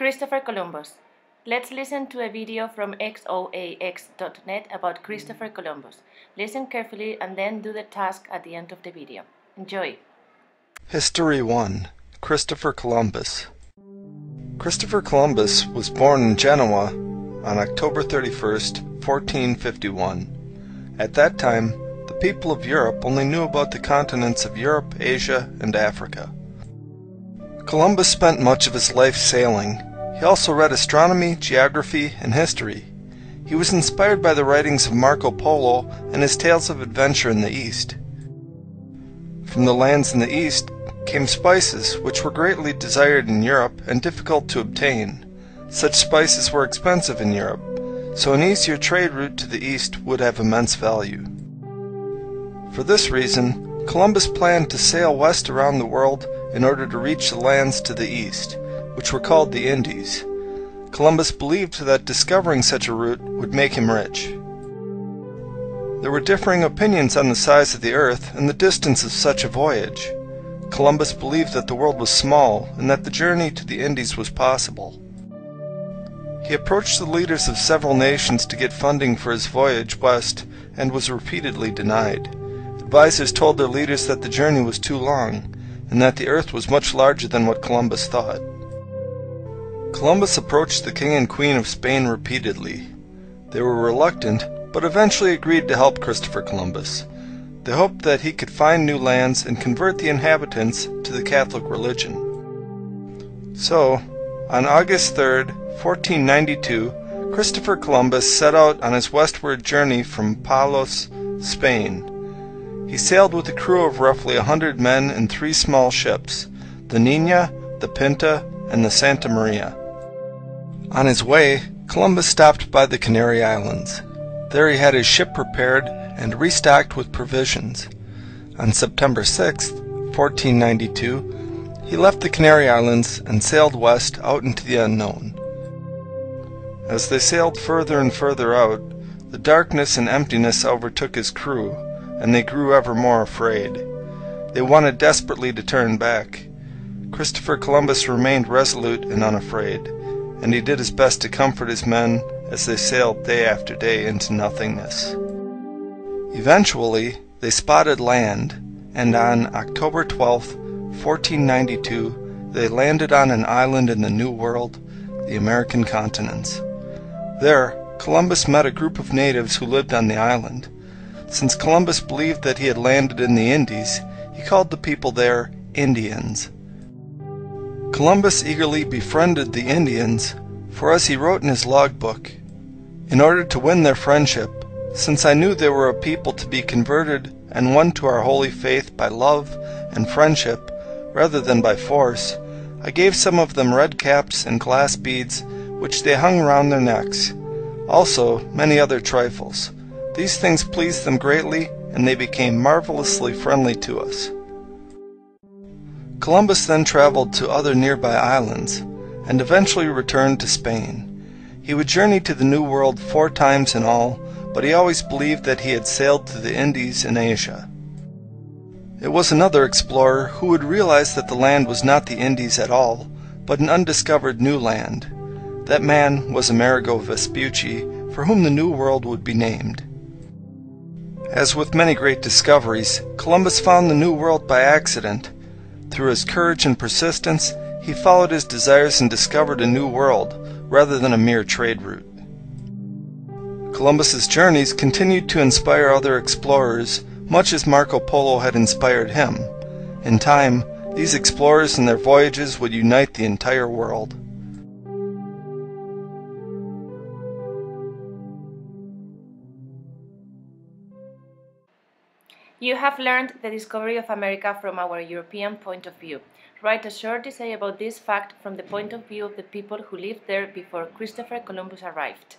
Christopher Columbus. Let's listen to a video from xoax.net about Christopher Columbus. Listen carefully and then do the task at the end of the video. Enjoy! History 1. Christopher Columbus. Christopher Columbus was born in Genoa on October 31st, 1451. At that time, the people of Europe only knew about the continents of Europe, Asia, and Africa. Columbus spent much of his life sailing. He also read astronomy, geography, and history. He was inspired by the writings of Marco Polo and his tales of adventure in the East. From the lands in the East came spices which were greatly desired in Europe and difficult to obtain. Such spices were expensive in Europe, so an easier trade route to the East would have immense value. For this reason, Columbus planned to sail west around the world in order to reach the lands to the east, which were called the Indies. Columbus believed that discovering such a route would make him rich. There were differing opinions on the size of the earth and the distance of such a voyage. Columbus believed that the world was small and that the journey to the Indies was possible. He approached the leaders of several nations to get funding for his voyage west and was repeatedly denied. Advisors told their leaders that the journey was too long and that the earth was much larger than what Columbus thought. Columbus approached the king and queen of Spain repeatedly. They were reluctant, but eventually agreed to help Christopher Columbus. They hoped that he could find new lands and convert the inhabitants to the Catholic religion. So, on August 3rd, 1492, Christopher Columbus set out on his westward journey from Palos, Spain. He sailed with a crew of roughly 100 men in 3 small ships, the Nina, the Pinta, and the Santa Maria. On his way, Columbus stopped by the Canary Islands. There he had his ship repaired and restocked with provisions. On September 6, 1492, he left the Canary Islands and sailed west out into the unknown. As they sailed further and further out, the darkness and emptiness overtook his crew, and they grew ever more afraid. They wanted desperately to turn back. Christopher Columbus remained resolute and unafraid, and he did his best to comfort his men as they sailed day after day into nothingness. Eventually, they spotted land, and on October 12, 1492, they landed on an island in the New World, the American continents. There, Columbus met a group of natives who lived on the island. Since Columbus believed that he had landed in the Indies, he called the people there Indians. Columbus eagerly befriended the Indians, for as he wrote in his logbook, "In order to win their friendship, since I knew they were a people to be converted and won to our holy faith by love and friendship rather than by force, I gave some of them red caps and glass beads which they hung round their necks, also many other trifles. These things pleased them greatly, and they became marvelously friendly to us." Columbus then traveled to other nearby islands, and eventually returned to Spain. He would journey to the New World 4 times in all, but he always believed that he had sailed to the Indies in Asia. It was another explorer who would realize that the land was not the Indies at all, but an undiscovered new land. That man was Amerigo Vespucci, for whom the New World would be named. As with many great discoveries, Columbus found the New World by accident. Through his courage and persistence, he followed his desires and discovered a new world, rather than a mere trade route. Columbus's journeys continued to inspire other explorers, much as Marco Polo had inspired him. In time, these explorers and their voyages would unite the entire world. You have learned the discovery of America from our European point of view. Write a short essay about this fact from the point of view of the people who lived there before Christopher Columbus arrived.